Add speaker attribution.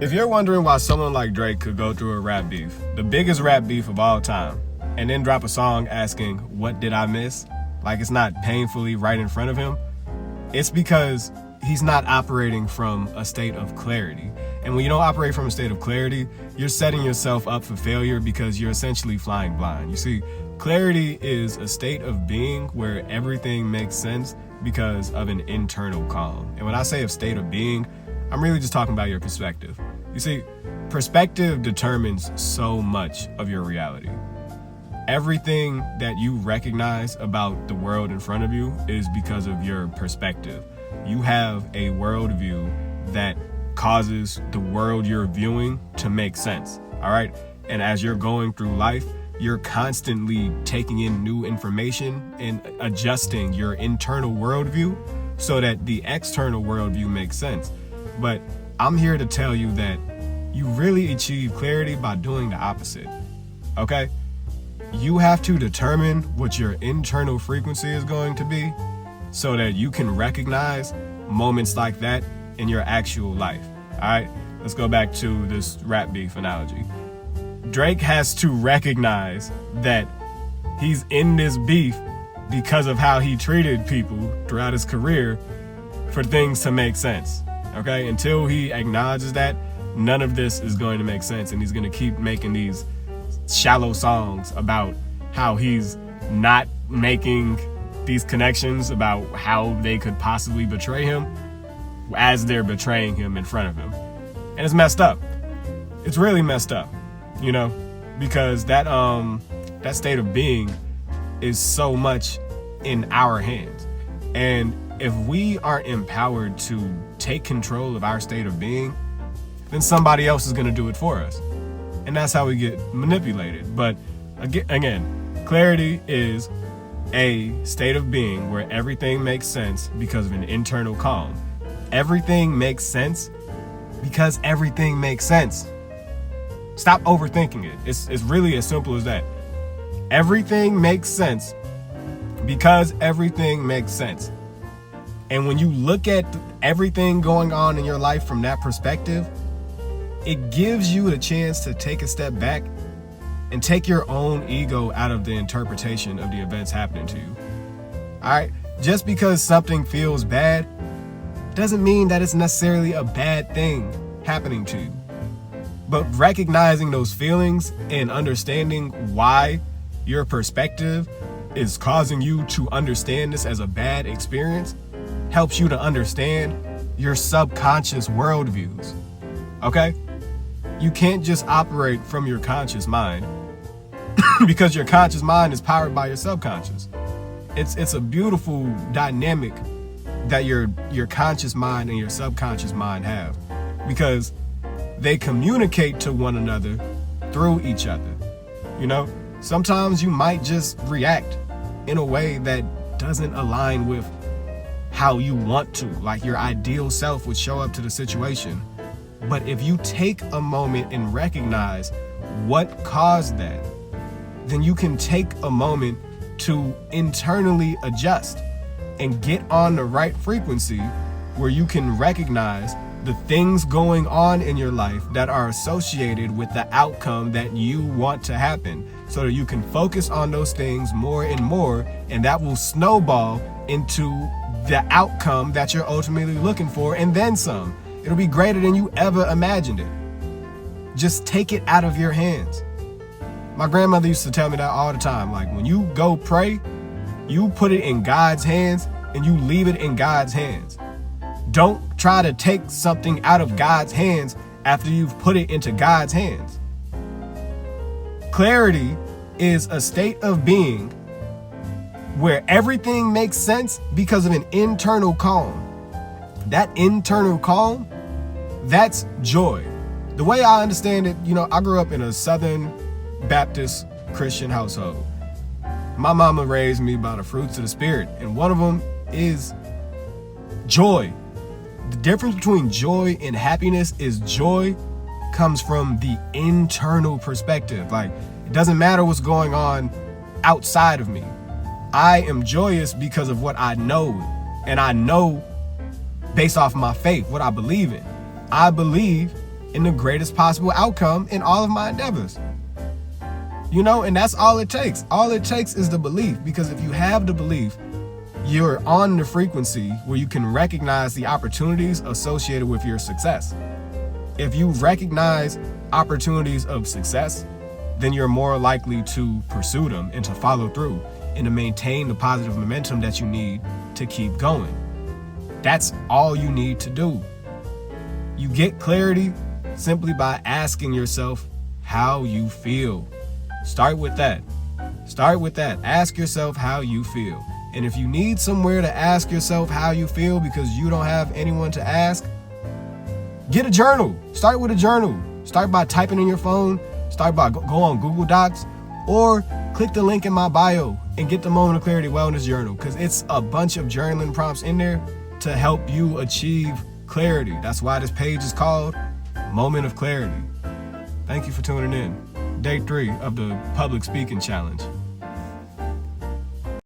Speaker 1: If you're wondering why someone like Drake could go through a rap beef, the biggest rap beef of all time, and then drop a song asking, "What did I miss?" like it's not painfully right in front of him, it's because he's not operating from a state of clarity. And when you don't operate from a state of clarity, you're setting yourself up for failure because you're essentially flying blind. You see, clarity is a state of being where everything makes sense because of an internal calm. And when I say a state of being, I'm really just talking about your perspective. You see, perspective determines so much of your reality. Everything that you recognize about the world in front of you is because of your perspective. You have a worldview that causes the world you're viewing to make sense, all right? And as you're going through life, you're constantly taking in new information and adjusting your internal worldview so that the external worldview makes sense. But I'm here to tell you that you really achieve clarity by doing the opposite, okay? You have to determine what your internal frequency is going to be so that you can recognize moments like that in your actual life, all right? Let's go back to this rap beef analogy. Drake has to recognize that he's in this beef because of how he treated people throughout his career for things to make sense, okay? Until he acknowledges that, none of this is going to make sense, and he's going to keep making these shallow songs about how he's not making these connections about how they could possibly betray him as they're betraying him in front of him. And it's messed up. It's really messed up, you know, because that state of being is so much in our hands. And if we aren't empowered to take control of our state of being, then somebody else is going to do it for us. And that's how we get manipulated. But again, clarity is a state of being where everything makes sense because of an internal calm. Everything makes sense because everything makes sense. Stop overthinking it. It's really as simple as that. Everything makes sense because everything makes sense. And when you look at everything going on in your life from that perspective, it gives you a chance to take a step back and take your own ego out of the interpretation of the events happening to you. All right? Just because something feels bad doesn't mean that it's necessarily a bad thing happening to you. But recognizing those feelings and understanding why your perspective is causing you to understand this as a bad experience helps you to understand your subconscious worldviews. Okay? You can't just operate from your conscious mind because your conscious mind is powered by your subconscious. It's a beautiful dynamic that your conscious mind and your subconscious mind have, because they communicate to one another through each other. You know, sometimes you might just react in a way that doesn't align with how you want to, like your ideal self would show up to the situation. But if you take a moment and recognize what caused that, then you can take a moment to internally adjust and get on the right frequency where you can recognize the things going on in your life that are associated with the outcome that you want to happen, so that you can focus on those things more and more, and that will snowball into the outcome that you're ultimately looking for, and then some. It'll be greater than you ever imagined it. Just take it out of your hands. My grandmother used to tell me that all the time. Like, when you go pray, you put it in God's hands and you leave it in God's hands. Don't try to take something out of God's hands after you've put it into God's hands. Clarity is a state of being where everything makes sense because of an internal calm. That internal calm, that's joy. The way I understand it, you know, I grew up in a Southern Baptist Christian household. My mama raised me by the fruits of the Spirit, and one of them is joy. The difference between joy and happiness is joy comes from the internal perspective. Like, it doesn't matter what's going on outside of me. I am joyous because of what I know, and I know based off my faith, what I believe in. I believe in the greatest possible outcome in all of my endeavors. You know, and that's all it takes. All it takes is the belief, because if you have the belief, you're on the frequency where you can recognize the opportunities associated with your success. If you recognize opportunities of success, then you're more likely to pursue them and to follow through and to maintain the positive momentum that you need to keep going. That's all you need to do. You get clarity simply by asking yourself how you feel. Start with that. Ask yourself how you feel. And if you need somewhere to ask yourself how you feel because you don't have anyone to ask, get a journal. Start with a journal. Start by typing in your phone. Start by go on Google Docs or click the link in my bio and get the Moment of Clarity Wellness Journal, because it's a bunch of journaling prompts in there to help you achieve clarity. That's why this page is called Moment of Clarity. Thank you for tuning in. Day 3 of the public speaking challenge.